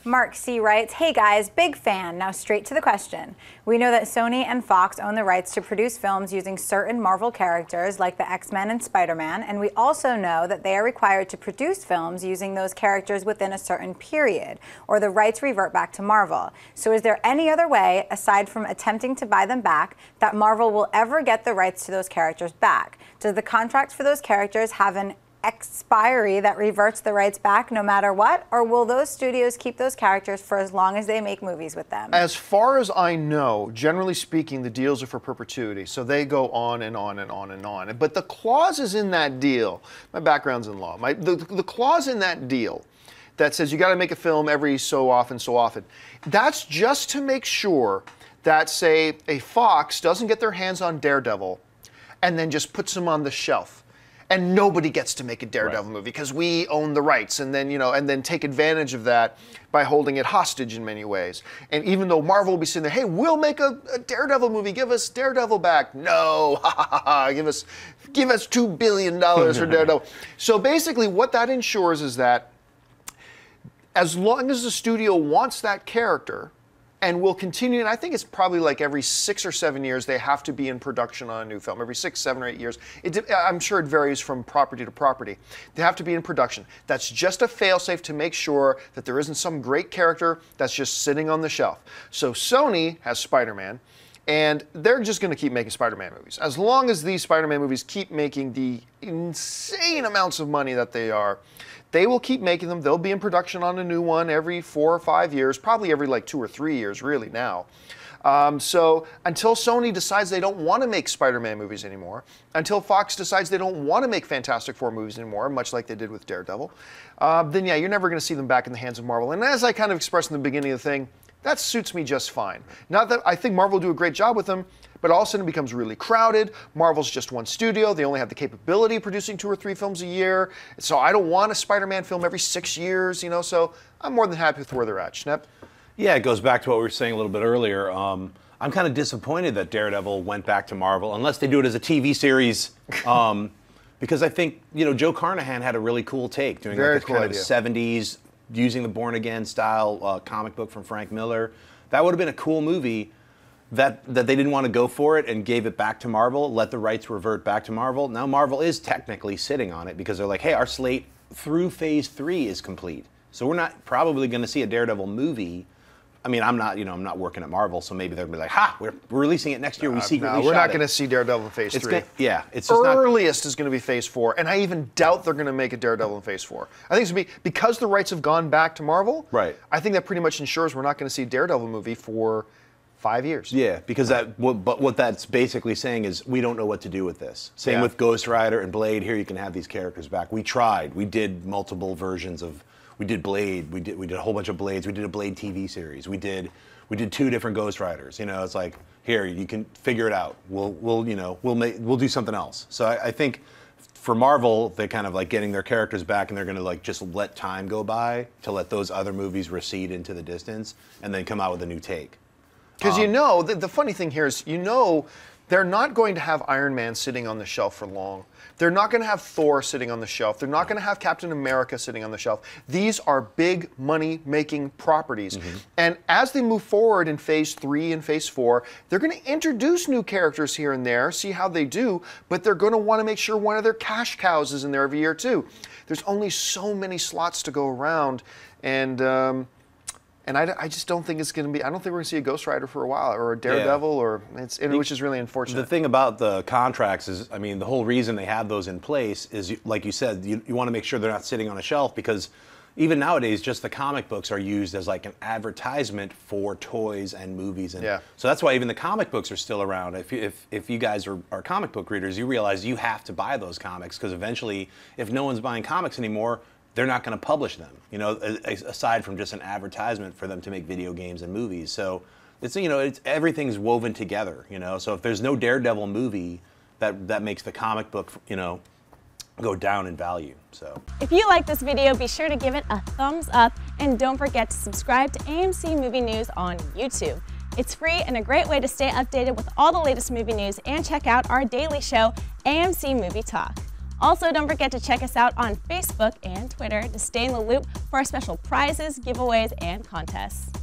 Mark C. writes, "Hey guys, big fan. Now straight to the question. We know that Sony and Fox own the rights to produce films using certain Marvel characters like the X-men and Spiderman, and we also know that they are required to produce films using those characters within a certain period, or the rights revert back to Marvel. So is there any other way, aside from attempting to buy them back, that Marvel will ever get the rights to those characters back? Does the contract for those characters have an expiry that reverts the rights back no matter what, or will those studios keep those characters for as long as they make movies with them?" As far as I know, generally speaking, the deals are for perpetuity, so they go on and on and on and on. But the clauses in that deal, my background's in law, the clause in that deal that says you got to make a film every so often, that's just to make sure that, say, a Fox doesn't get their hands on Daredevil and then just puts him on the shelf. And nobody gets to make a Daredevil movie because we own the rights, and then, and then take advantage of that by holding it hostage in many ways. And even though Marvel will be sitting there, hey, we'll make a Daredevil movie, give us Daredevil back. No, give us $2 billion for Daredevil. So basically what that ensures is that as long as the studio wants that character, and will continue, and I think it's probably like every 6 or 7 years they have to be in production on a new film. Every 6, 7, or 8 years. I'm sure it varies from property to property. They have to be in production. That's just a fail-safe to make sure that there isn't some great character that's just sitting on the shelf. So Sony has Spider-Man, and they're just going to keep making Spider-Man movies. As long as these Spider-Man movies keep making the insane amounts of money that they are, they will keep making them. They'll be in production on a new one every 4 or 5 years, probably every like 2 or 3 years really now. So until Sony decides they don't want to make Spider-Man movies anymore, until Fox decides they don't want to make Fantastic Four movies anymore, much like they did with Daredevil, then yeah, you're never going to see them back in the hands of Marvel. And as I kind of expressed in the beginning of the thing, that suits me just fine. Not that I think Marvel will do a great job with them, but all of a sudden it becomes really crowded. Marvel's just one studio. They only have the capability of producing 2 or 3 films a year. So I don't want a Spider-Man film every 6 years, so I'm more than happy with where they're at. Schnepp? Yeah, it goes back to what we were saying a little bit earlier. I'm kind of disappointed that Daredevil went back to Marvel, unless they do it as a TV series. Because I think, Joe Carnahan had a really cool take, doing Very like a cool kind idea. of 70s, using the Born Again style comic book from Frank Miller. That would have been a cool movie. That they didn't want to go for it and gave it back to Marvel, let the rights revert back to Marvel. Now Marvel is technically sitting on it because they're like, hey, our slate through Phase 3 is complete. So we're not probably going to see a Daredevil movie. I mean, I'm not working at Marvel, so maybe they'll be like, ha, we're releasing it next year. We secretly No, we're not going to see Daredevil in Phase 3. Yeah, it's just not. Earliest is going to be Phase 4, and I even doubt they're going to make a Daredevil in Phase 4. I think it's going to be, because the rights have gone back to Marvel, Right. I think that pretty much ensures we're not going to see a Daredevil movie for 5 years. Yeah, because but what that's basically saying is we don't know what to do with this. Same Yeah. with Ghost Rider and Blade. Here you can have these characters back. We tried. We did multiple versions of. We did Blade. We did a whole bunch of Blades. We did a Blade TV series. We did 2 different Ghost Riders. It's like, here, you can figure it out. We'll do something else. So I think for Marvel, they're kind of like getting their characters back, and they're going to like just let time go by to let those other movies recede into the distance, and then come out with a new take. Because the funny thing here is, they're not going to have Iron Man sitting on the shelf for long. They're not going to have Thor sitting on the shelf. They're not going to have Captain America sitting on the shelf. These are big money-making properties. Mm-hmm. And as they move forward in Phase 3 and Phase 4, they're going to introduce new characters here and there, see how they do, but they're going to want to make sure one of their cash cows is in there every year too. There's only so many slots to go around, and I just don't think it's going to be. I don't think we're going to see a Ghost Rider for a while, or a Daredevil, which is really unfortunate. The thing about the contracts is, I mean, the whole reason they have those in place is, like you said, you want to make sure they're not sitting on a shelf, because even nowadays, just the comic books are used as like an advertisement for toys and movies, and so that's why even the comic books are still around. If you guys are comic book readers, you realize you have to buy those comics, because eventually, if no one's buying comics anymore, they're not going to publish them, aside from just an advertisement for them to make video games and movies. So it's everything's woven together, So if there's no Daredevil movie, that makes the comic book, go down in value. So if you like this video, be sure to give it a thumbs up, and don't forget to subscribe to AMC Movie News on YouTube. It's free and a great way to stay updated with all the latest movie news, and check out our daily show, AMC Movie Talk. Also, don't forget to check us out on Facebook and Twitter to stay in the loop for our special prizes, giveaways, and contests.